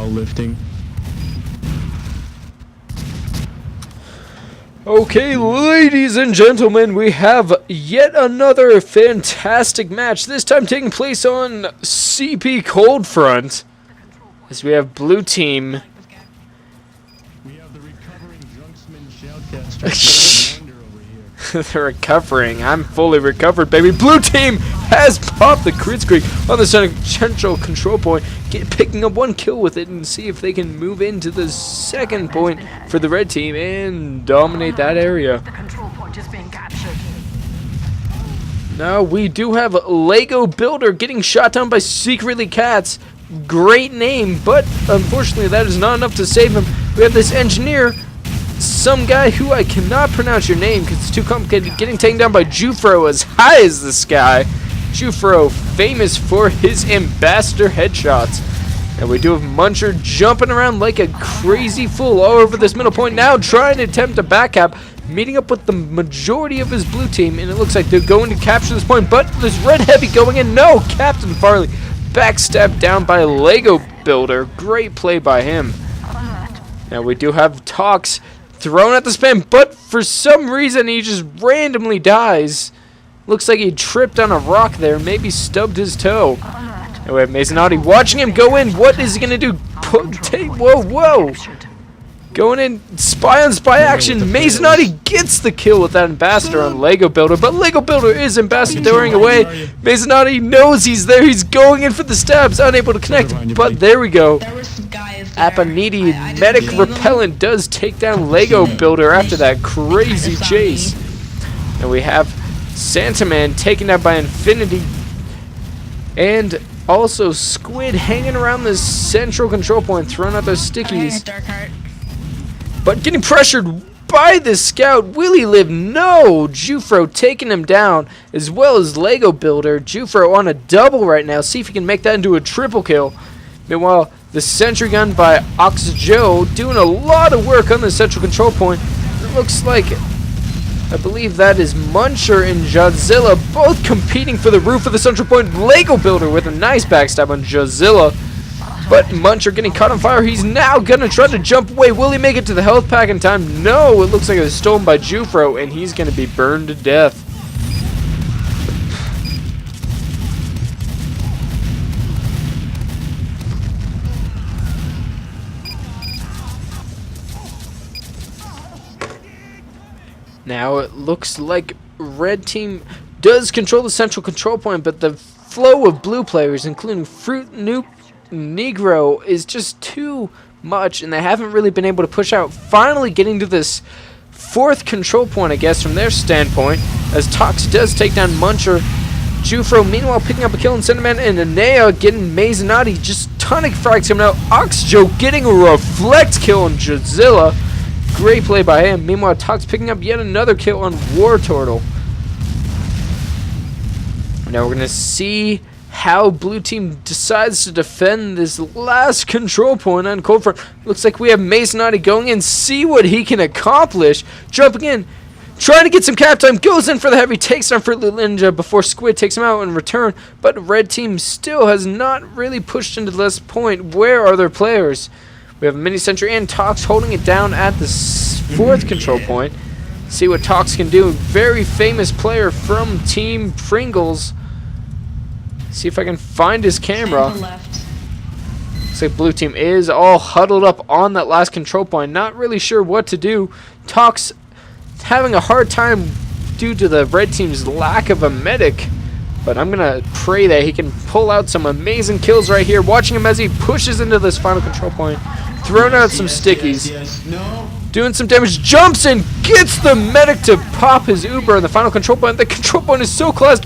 while lifting. Okay, ladies and gentlemen, we have yet another fantastic match, this time taking place on CP Coldfront, as we have blue team. We have the recovering drunksman shoutcaster over here. They're recovering. I'm fully recovered, baby. Blue team has popped the crit streak on the central control point, picking up one kill with it, and see if they can move into the second point for the red team and dominate that area. The control point is being captured. Now we do have Lego Builder getting shot down by Secretly Cats. Great name, but unfortunately that is not enough to save him. We have this engineer, some guy who I cannot pronounce your name because it's too complicated, getting taken down by Jufro as high as this guy. Jufro, famous for his ambassador headshots. And we do have Muncher jumping around like a crazy fool all over this middle point now, trying to attempt a back cap, meeting up with the majority of his blue team, and it looks like they're going to capture this point, but there's red heavy going in. No, Captain Farley backstabbed down by Lego Builder. Great play by him. Now we do have Tox thrown at the spam, but for some reason he just randomly dies. Looks like he tripped on a rock there, maybe stubbed his toe. And we have Masonotti watching him go in. What is he going to do? Whoa, whoa. Going in, spy on spy action. Masonotti gets the kill with that ambassador on Lego Builder, but Lego Builder is ambassadoring away. Masonotti knows he's there. He's going in for the stabs, unable to connect, but there we go. Apaniti medic repellent does take down Lego Builder after that crazy chase. And we have Santaman taken out by Infinity, and also Squid hanging around the central control point, throwing out those stickies. But getting pressured by the scout. Will he live? No! Jufro taking him down, as well as Lego Builder. Jufro on a double right now. See if he can make that into a triple kill. Meanwhile, the sentry gun by Ox Joe doing a lot of work on the central control point. It looks like, I believe that is Muncher and Jadzilla both competing for the roof of the central point. Lego Builder with a nice backstab on Jadzilla. But Muncher getting caught on fire. He's now going to try to jump away. Will he make it to the health pack in time? No, it looks like it was stolen by Jufro, and he's going to be burned to death. Now it looks like red team does control the central control point, but the flow of blue players, including Fruit Noob Negro, is just too much, and they haven't really been able to push out. Finally getting to this fourth control point, I guess, from their standpoint, as Tox does take down Muncher. Jufro, meanwhile, picking up a kill on Sentiment, and Anea getting Masonotti just tonic frags him out. Oxjoe getting a reflect kill on Jadzilla. Great play by him. Meanwhile, Tox picking up yet another kill on War Turtle. Now we're going to see how blue team decides to defend this last control point on Coldfront. Looks like we have Masonotti going in. See what he can accomplish. Jumping in. Trying to get some cap time. Goes in for the heavy. Takes down Fruit Loop Ninja before Squid takes him out in return. But red team still has not really pushed into this point. Where are their players? We have a mini sentry and Tox holding it down at the fourth control point. See what Tox can do. Very famous player from Team Pringles. See if I can find his camera. Looks like blue team is all huddled up on that last control point. Not really sure what to do. Tox having a hard time due to the red team's lack of a medic. But I'm going to pray that he can pull out some amazing kills right here. Watching him as he pushes into this final control point. Throwing out some stickies. Doing some damage. Jumps in. Gets the medic to pop his Uber in the final control point. The control point is so close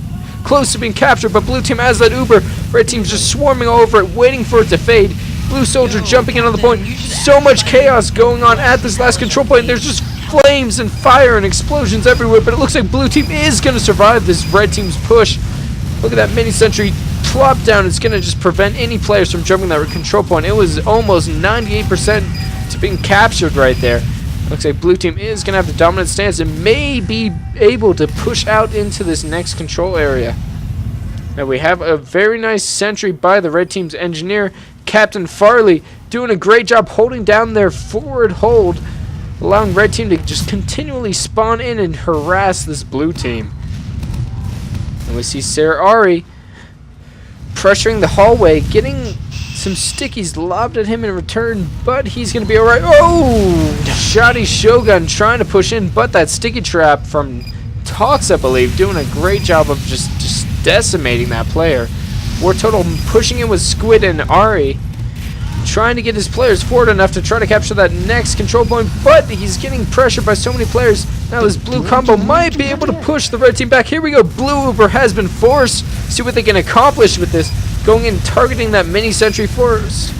to being captured. But blue team has that Uber. Red team's just swarming all over it. Waiting for it to fade. Blue soldier jumping in on the point. So much chaos going on at this last control point. There's just flames and fire and explosions everywhere. But it looks like blue team is going to survive this red team's push. Look at that mini sentry plop down. It's going to just prevent any players from jumping that control point. It was almost 98% to being captured right there. Looks like blue team is going to have the dominant stance and may be able to push out into this next control area. Now we have a very nice sentry by the red team's engineer Captain Farley doing a great job holding down their forward hold, allowing red team to just continually spawn in and harass this blue team. And we see Sarah Ari pressuring the hallway, getting some stickies lobbed at him in return, but he's going to be alright. Oh! Shoddy Shogun trying to push in, but that sticky trap from Tox, I believe, doing a great job of just decimating that player. War Total pushing in with Squid and Ari, trying to get his players forward enough to try to capture that next control point, but he's getting pressured by so many players. Now this blue combo might be able to push the red team back. Here we go. Blue Uber has been forced. See what they can accomplish with this. Going in, targeting that mini sentry force.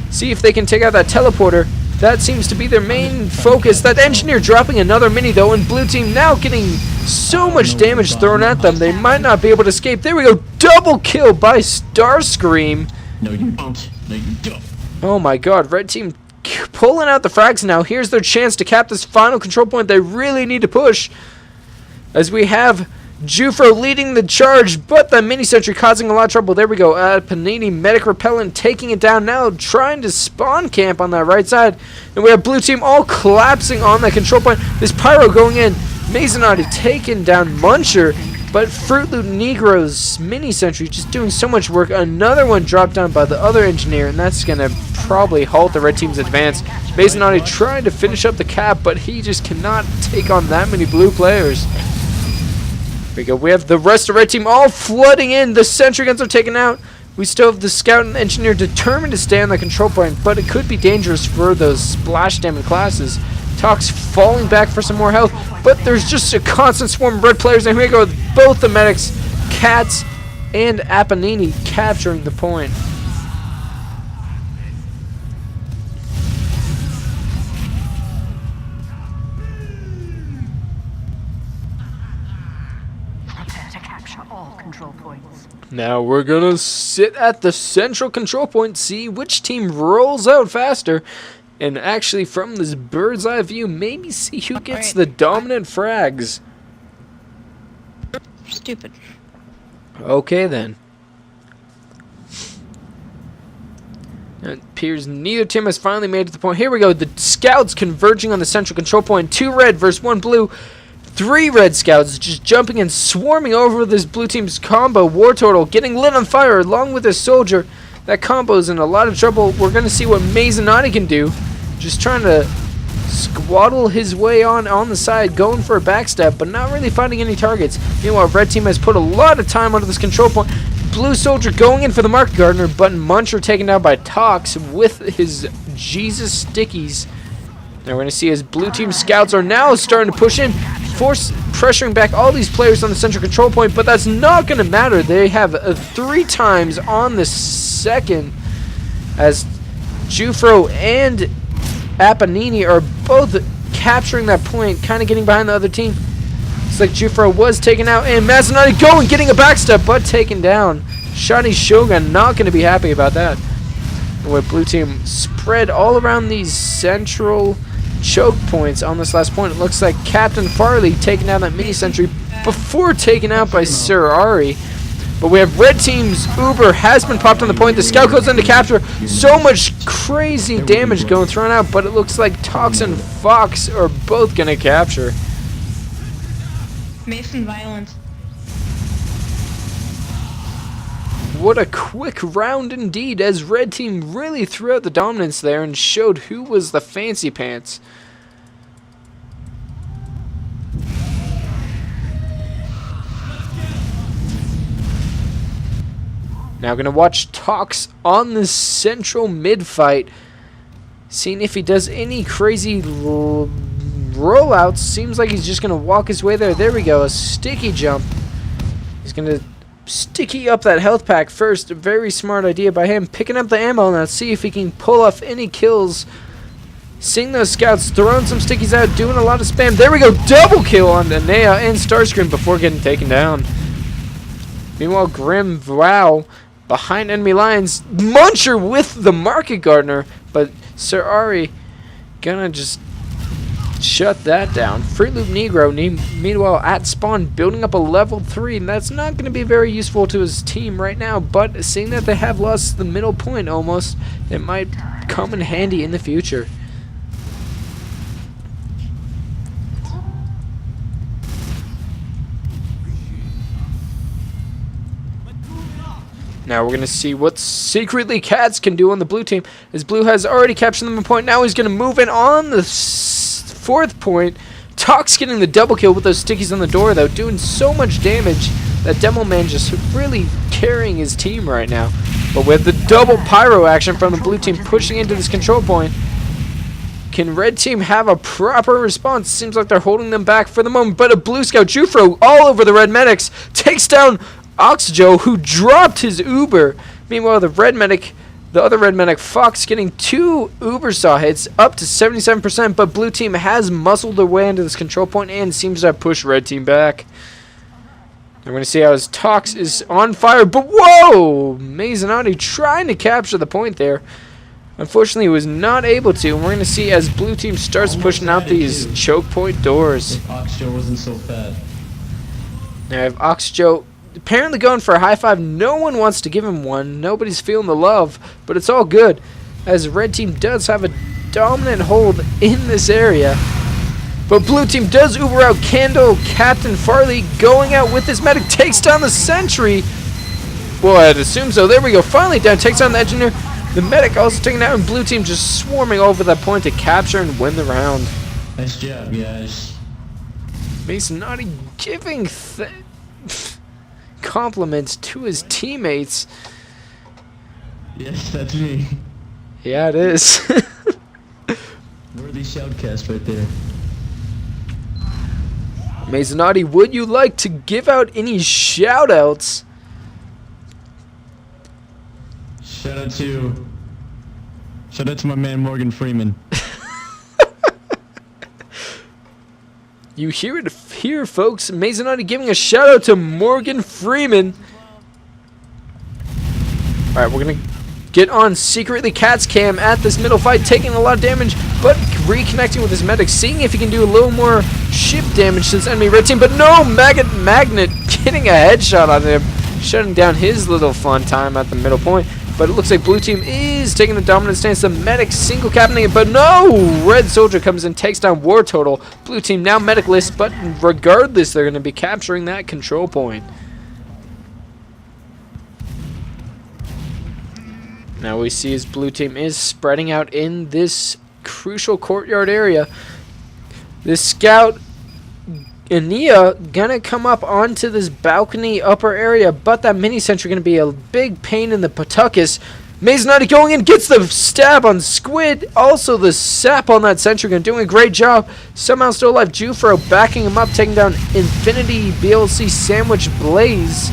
See if they can take out that teleporter. That seems to be their main focus. That engineer dropping another mini though, and blue team now getting so much damage thrown at them. They might not be able to escape. There we go. Double kill by Starscream. No, you don't. No, you don't. Oh my god, red team pulling out the frags now. Here's their chance to cap this final control point they really need to push. As we have Jufro leading the charge, but the mini sentry causing a lot of trouble. There we go. Panini Medic Repellent taking it down now, trying to spawn camp on that right side. And we have blue team all collapsing on that control point. This Pyro going in. Mazanotti taking down Muncher, but Fruit Loop Negro's mini sentry just doing so much work. Another one dropped down by the other engineer, and that's going to probably halt the red team's advance. Mazanotti trying to finish up the cap, but he just cannot take on that many blue players. Here we go. We have the rest of the red team all flooding in. The sentry guns are taken out. We still have the scout and engineer determined to stay on the control point, but it could be dangerous for those splash damage classes. Tox falling back for some more health, but there's just a constant swarm of red players, and here we go with both the medics, Cats and Apanini capturing the point. Prepare to capture all control points. Now we're gonna sit at the central control point, see which team rolls out faster, and actually from this bird's eye view, maybe see who gets the dominant frags. Stupid. Okay then. It appears neither team has finally made it to the point. Here we go. The scouts converging on the central control point. 2 red versus 1 blue. 3 red scouts just jumping and swarming over this blue team's combo. War Total getting lit on fire along with his soldier. That combo's in a lot of trouble. We're going to see what Mazanotti can do. Just trying to squaddle his way on the side, going for a backstep, but not really finding any targets. Meanwhile, red team has put a lot of time onto this control point. Blue soldier going in for the market gardener, but Muncher taken down by Tox with his Jesus stickies. Now we're going to see as blue team scouts are now starting to push in, pressuring back all these players on the central control point, but that's not going to matter. They have 3 times on the second as Jufro and Apanini are both capturing that point, kind of getting behind the other team. Looks like Jufro was taken out, and Mazanotti going, getting a backstep, but taken down. Shoddy Shogun not going to be happy about that. With blue team spread all around these central choke points on this last point. It looks like Captain Farley taking down that mini sentry before taken out by Sir Ari. But we have red team's Uber has been popped on the point. The scout goes in to capture. So much crazy damage going thrown out, but it looks like Tox and Fox are both going to capture. Mason violence. What a quick round indeed, as red team really threw out the dominance there and showed who was the fancy pants. Now going to watch Tox on the central mid fight, seeing if he does any crazy rollouts. Seems like he's just going to walk his way there. There we go, a sticky jump. He's going to sticky up that health pack first. A very smart idea by him. Picking up the ammo now, see if he can pull off any kills. Seeing those scouts throwing some stickies out, doing a lot of spam. There we go, double kill on Anea and Starscream before getting taken down. Meanwhile, Grim Vow behind enemy lines. Muncher with the market gardener, but Sir Ari gonna just shut that down. Fruit Loop Negro, meanwhile, at spawn, building up a level 3, and that's not going to be very useful to his team right now, but seeing that they have lost the middle point almost, it might come in handy in the future. Now we're going to see what secretly Cats can do on the blue team, as Blue has already captured them a point. Now he's going to move in on the 4th point. Tox getting the double kill with those stickies on the door, though, doing so much damage. That Demo Man just really carrying his team right now. But with the double pyro action from the blue team pushing into this control point, can red team have a proper response? Seems like they're holding them back for the moment, but a blue scout Jufro all over the red medics takes down Oxjoe, who dropped his Uber. Meanwhile, the other red medic, Fox, getting 2 Uber saw hits, up to 77%, but blue team has muscled their way into this control point and seems to have pushed red team back. We're going to see how his Tox is on fire, but whoa! Mazinotti trying to capture the point there. Unfortunately, he was not able to, and we're going to see as blue team starts pushing out these choke point doors. If Oxjoe wasn't so fat. Now, I have Oxjoe apparently going for a high five. No one wants to give him one. Nobody's feeling the love, but it's all good, as red team does have a dominant hold in this area. But blue team does Uber out Candle. Captain Farley going out with his medic, takes down the sentry. Well, I'd assume so. There we go. Finally down, takes on the engineer. The medic also taken out, and blue team just swarming over that point to capture and win the round. Nice job, guys. Mazinotti giving compliments to his teammates. Yes, that's me. Yeah, it is. Worthy shoutcast right there. Mazinotti, would you like to give out any shout-outs? Shout out to my man Morgan Freeman. You hear it here, folks. Mazinotti giving a shout-out to Morgan Freeman. Alright, we're going to get on secretly Cat's cam at this middle fight, taking a lot of damage, but reconnecting with his medic, seeing if he can do a little more ship damage to this enemy red team. But no, Magnet getting a headshot on him, shutting down his little fun time at the middle point. But it looks like blue team is taking the dominant stance. The medic single capping it, but no! Red soldier comes in, takes down War Total. Blue team now medicless, but regardless, they're going to be capturing that control point. Now we see his blue team is spreading out in this crucial courtyard area. This scout, Ania, gonna come up onto this balcony upper area, but that mini sentry gonna be a big pain in the Pawtuckus. Mazinotti going in, gets the stab on Squid. Also the sap on that sentry gun, doing a great job. Somehow still alive. Jufro backing him up, taking down Infinity BLC Sandwich Blaze.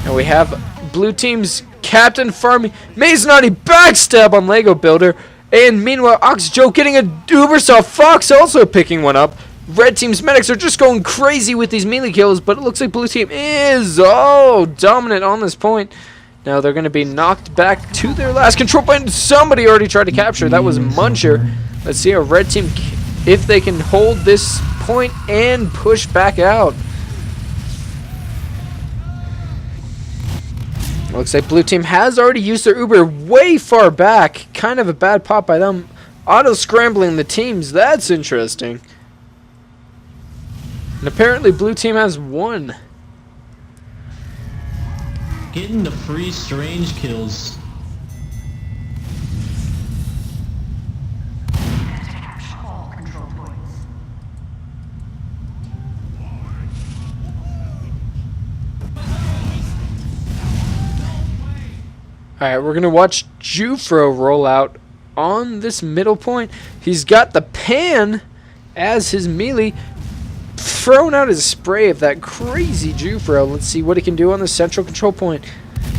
And we have blue team's Captain Farmy. Mazinotti backstab on Lego Builder. And meanwhile, Oxjoe getting a Ubersaw. Fox also picking one up. Red team's medics are just going crazy with these melee kills, but it looks like blue team is dominant on this point. Now they're going to be knocked back to their last control point. Somebody already tried to capture. That was Muncher. Let's see how red team, if they can hold this point and push back out. Looks like blue team has already used their Uber way far back. Kind of a bad pop by them. Auto-scrambling the teams. That's interesting. And apparently blue team has won. Getting the free strange kills. All control points. Alright, we're going to watch Jufro roll out on this middle point. He's got the pan as his melee. Thrown out his spray of that crazy Jufro. Let's see what he can do on the central control point.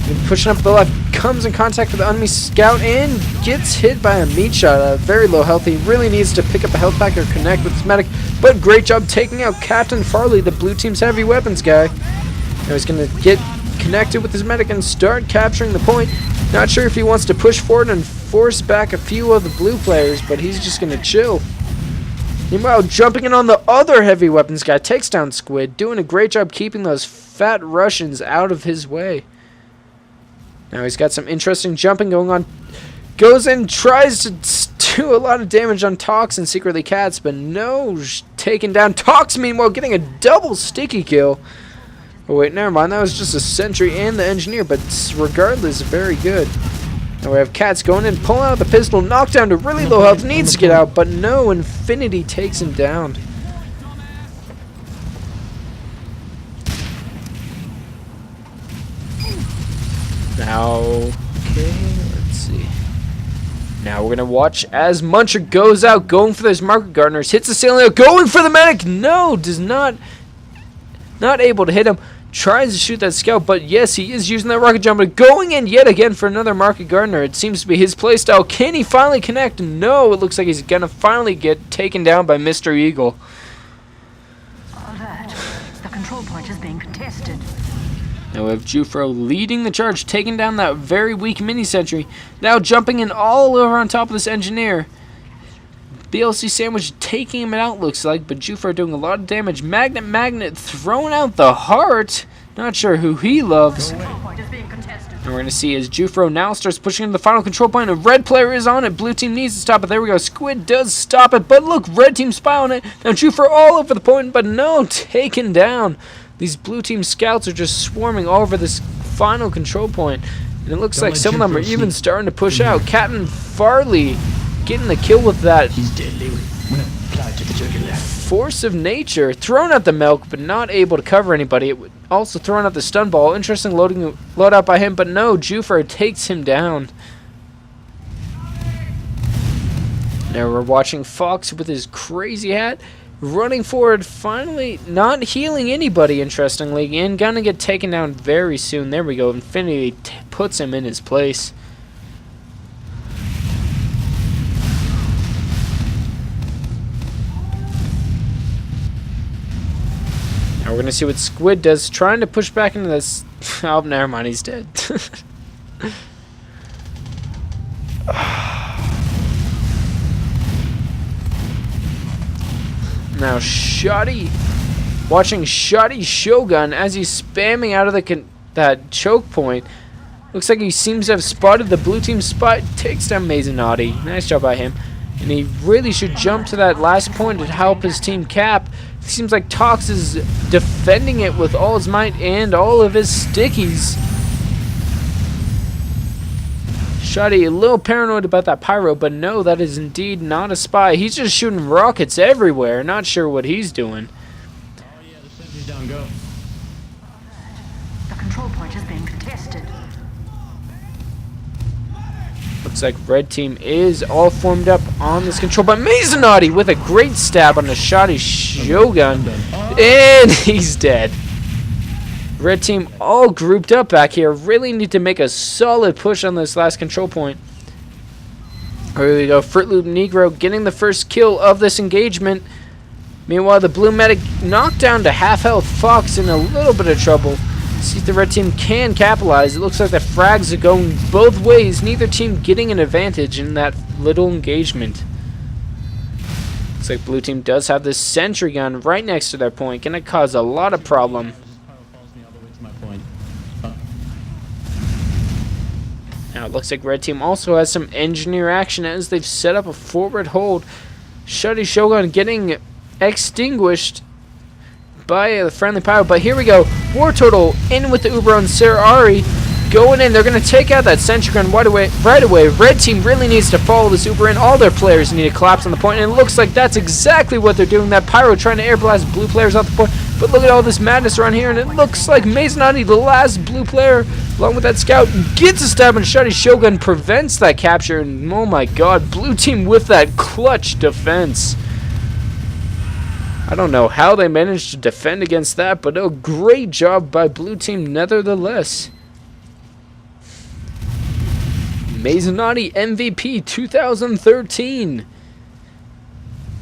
And pushing up the left, comes in contact with the enemy scout and gets hit by a meat shot. Very low health. He really needs to pick up a health pack or connect with his medic. But great job taking out Captain Farley, the blue team's heavy weapons guy. Now he's going to get connected with his medic and start capturing the point. Not sure if he wants to push forward and force back a few of the blue players, but he's just going to chill. Meanwhile, jumping in on the other heavy weapons guy, takes down Squid, doing a great job keeping those fat Russians out of his way. Now he's got some interesting jumping going on. Goes in, tries to do a lot of damage on Tox and Secretly Cats, but no, taken down. Tox, meanwhile, getting a double sticky kill. Oh wait, never mind, that was just a sentry and the engineer, but regardless, very good. Now we have Cats going in, pulling out the pistol, knocked down to really low health, needs to get out, but no, Infinity takes him down. Now, okay, let's see. Now we're going to watch as Muncher goes out, going for those market gardeners, hits the ceiling, going for the medic, no, does not able to hit him. Tries to shoot that scout, but yes, he is using that rocket jump, but going in yet again for another market gardener. It seems to be his playstyle. Can he finally connect? No, it looks like he's going to finally get taken down by Mr. Eagle. Alert. The control point is being contested. Now we have Jufro leading the charge, taking down that very weak mini-sentry. Now jumping in all over on top of this engineer. BLC Sandwich taking him out, looks like, but Jufro doing a lot of damage. Magnet throwing out the heart. Not sure who he loves. And we're going to see as Jufro now starts pushing into the final control point. A red player is on it. Blue team needs to stop it. There we go. Squid does stop it, but look, red team spy on it. Now Jufro all over the point, but no, taken down. These blue team scouts are just swarming all over this final control point. And it looks like some of them are even starting to push out. Captain Farley getting the kill with that. He's deadly when applied to the jugular. Force of nature. Throwing out the milk, but not able to cover anybody. Also throwing out the stun ball. Interesting loadout by him, but no, Jufro takes him down. Now we're watching Fox with his crazy hat. Running forward, finally not healing anybody, interestingly, and gonna get taken down very soon. There we go. Infinity puts him in his place. Now we're gonna see what Squid does, trying to push back into this. Oh, never mind, he's dead. Now Shoddy, watching Shoddy Shogun as he's spamming out of that choke point. Looks like he seems to have spotted the blue team spot. Takes down Mazinotti. Nice job by him. And he really should jump to that last point to help his team cap. Seems like Tox is defending it with all his might and all of his stickies. Shoddy a little paranoid about that pyro, but no, that is indeed not a spy. He's just shooting rockets everywhere. Not sure what he's doing. Oh yeah, the sentry's down, go. The control point is being contested. Looks like red team is all formed up on this control, but Mazinotti with a great stab on the Shoddy Shogun, and he's dead. Red team all grouped up back here. Really need to make a solid push on this last control point. Here we go. Fruit Loop Negro getting the first kill of this engagement. Meanwhile, the blue medic knocked down to half health. Fox in a little bit of trouble. See if the red team can capitalize. It looks like the frags are going both ways. Neither team getting an advantage in that little engagement. Looks like blue team does have this sentry gun right next to their point. Gonna cause a lot of problem. Now it looks like red team also has some engineer action as they've set up a forward hold. Shoddy Shogun getting extinguished by the friendly pilot, but here we go. War Turtle in with the Uber on Serari. Going in, they're going to take out that sentry gun right away. Red team really needs to follow this Uber in. All their players need to collapse on the point, and it looks like that's exactly what they're doing. That pyro trying to air blast blue players off the point, but look at all this madness around here, and it looks like Mazinotti, the last blue player, along with that scout, gets a stab, and Shoddy Shogun prevents that capture, and oh my god, blue team with that clutch defense. I don't know how they managed to defend against that, but a great job by blue team nevertheless. Mazinotti MVP 2013.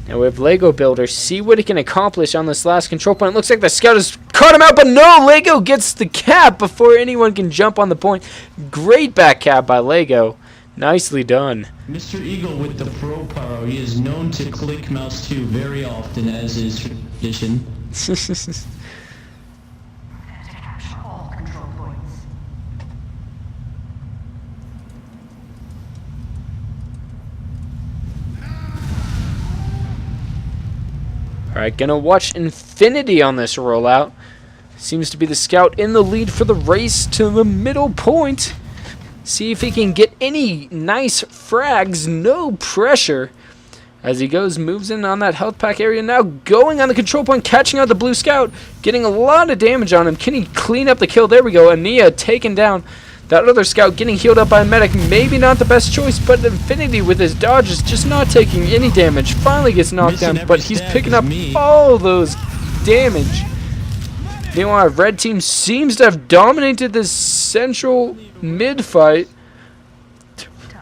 Now we have Lego Builder. See what he can accomplish on this last control point. It looks like the scout has caught him out, but no! Lego gets the cap before anyone can jump on the point. Great back cap by Lego. Nicely done. Mr. Eagle with the pro power. He is known to click mouse 2 very often, as is tradition. All control points. Alright, gonna watch Infinity on this rollout. Seems to be the scout in the lead for the race to the middle point. See if he can get any nice frags, no pressure. As he goes, moves in on that health pack area, now going on the control point, catching out the blue scout, getting a lot of damage on him. Can he clean up the kill? There we go, Ania taken down. That other scout getting healed up by a medic, maybe not the best choice, but Infinity with his dodge is just not taking any damage. Finally gets knocked down, but he's picking up all those damage. Meanwhile, red team seems to have dominated this central mid fight.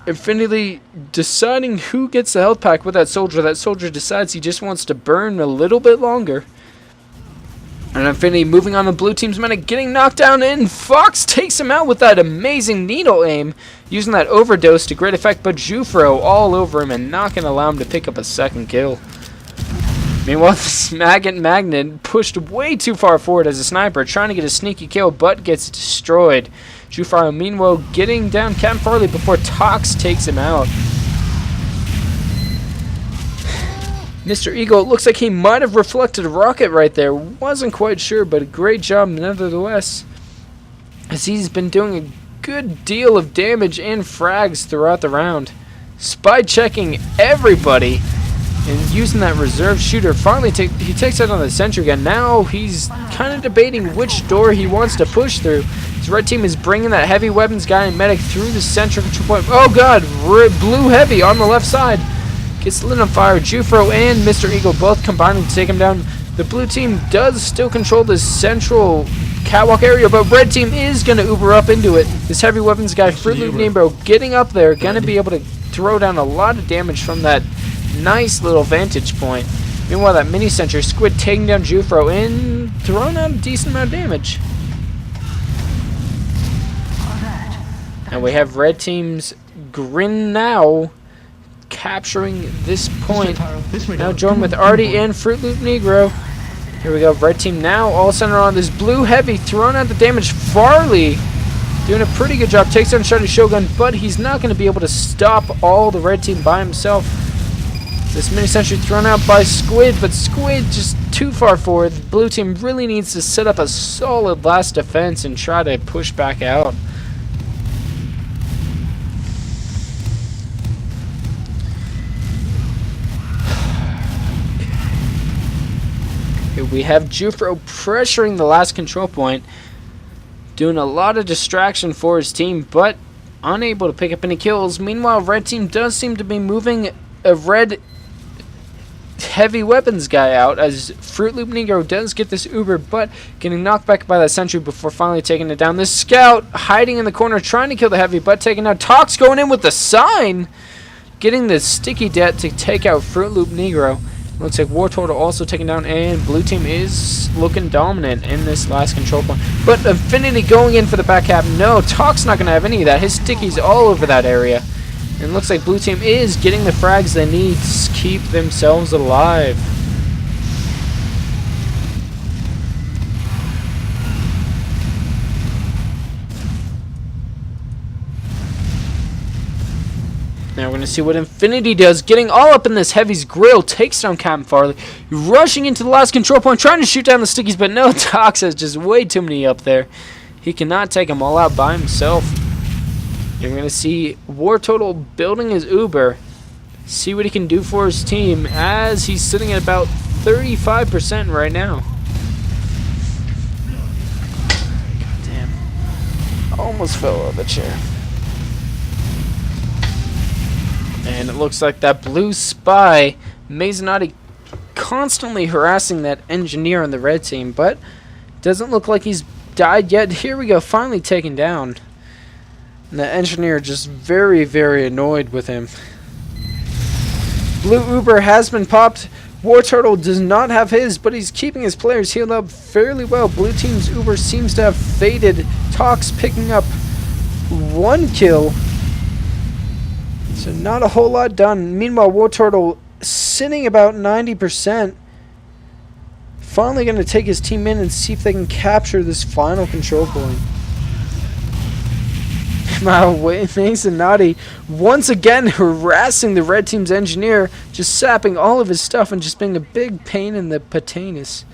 Infinity deciding who gets the health pack with that soldier. That soldier decides he just wants to burn a little bit longer. And Infinity moving on the blue team's medic, getting knocked down, and Fox takes him out with that amazing needle aim, using that overdose to great effect, but Jufro all over him and not going to allow him to pick up a second kill. Meanwhile, this Magnet pushed way too far forward as a sniper, trying to get a sneaky kill, but gets destroyed. Jufro, meanwhile, getting down Captain Farley before Tox takes him out. Mr. Eagle, it looks like he might have reflected a rocket right there. Wasn't quite sure, but a great job nevertheless. As he's been doing a good deal of damage and frags throughout the round. Spy checking everybody and using that reserve shooter. Finally, he takes out on the sentry gun. Now he's kind of debating which door he wants to push through. His red team is bringing that heavy weapons guy and medic through the central control point. Oh god, blue heavy on the left side. Gets lit on fire. Jufro and Mr. Eagle both combining to take him down. The blue team does still control this central catwalk area, but red team is going to Uber up into it. This heavy weapons guy, Fruit Loop Nemo, getting up there, going to be able to throw down a lot of damage from that nice little vantage point. Meanwhile, that mini sentry squid taking down Jufro and throwing out a decent amount of damage. And we have red team's Grin now capturing this point. Now joined with Artie and Fruit Loop Negro. Here we go, red team now all centered on this blue heavy, throwing out the damage. Farley doing a pretty good job, takes down Shiny Shogun, but he's not going to be able to stop all the red team by himself. This mini sentry thrown out by Squid, but Squid just too far forward. The blue team really needs to set up a solid last defense and try to push back out. We have Jufro pressuring the last control point, doing a lot of distraction for his team, but unable to pick up any kills. Meanwhile, red team does seem to be moving a red heavy weapons guy out, as Fruit Loop Negro does get this Uber, but getting knocked back by that sentry before finally taking it down. This scout hiding in the corner, trying to kill the heavy, but taking out. Tox going in with the sign, getting the sticky debt to take out Fruit Loop Negro. Looks like War Turtle also taken down, and blue team is looking dominant in this last control point. But Infinity going in for the back half. No, Talk's not going to have any of that. His sticky's all over that area. And looks like blue team is getting the frags they need to keep themselves alive. Now we're going to see what Infinity does. Getting all up in this heavy's grill, takes down Captain Farley. Rushing into the last control point, trying to shoot down the stickies, but no, Tox has just way too many up there. He cannot take them all out by himself. You're going to see War Total building his Uber. See what he can do for his team, as he's sitting at about 35% right now. God damn. Almost fell out of the chair. And it looks like that blue spy, Mazinotti, constantly harassing that engineer on the red team, but doesn't look like he's died yet. Here we go, finally taken down. And the engineer just very, very annoyed with him. Blue Uber has been popped. War Turtle does not have his, but he's keeping his players healed up fairly well. Blue team's Uber seems to have faded. Tox picking up one kill. So not a whole lot done. Meanwhile, War Turtle sitting about 90%. Finally going to take his team in and see if they can capture this final control point. Mason Naughty once again harassing the red team's engineer, just sapping all of his stuff and just being a big pain in the patanis.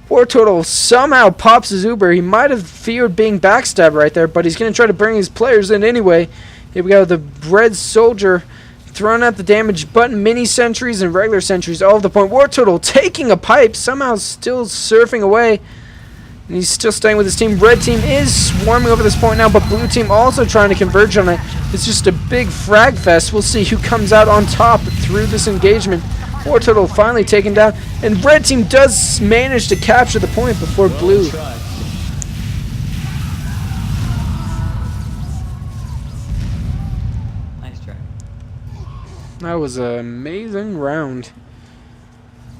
War Turtle somehow pops his Uber. He might have feared being backstabbed right there, but he's going to try to bring his players in anyway. Here we go, the red soldier throwing out the damage button, mini sentries and regular sentries, all of the point. War Turtle taking a pipe, somehow still surfing away. And he's still staying with his team. Red team is swarming over this point now, but blue team also trying to converge on it. It's just a big frag fest. We'll see who comes out on top through this engagement. War Turtle finally taken down, and red team does manage to capture the point before blue. Nice try. That was an amazing round.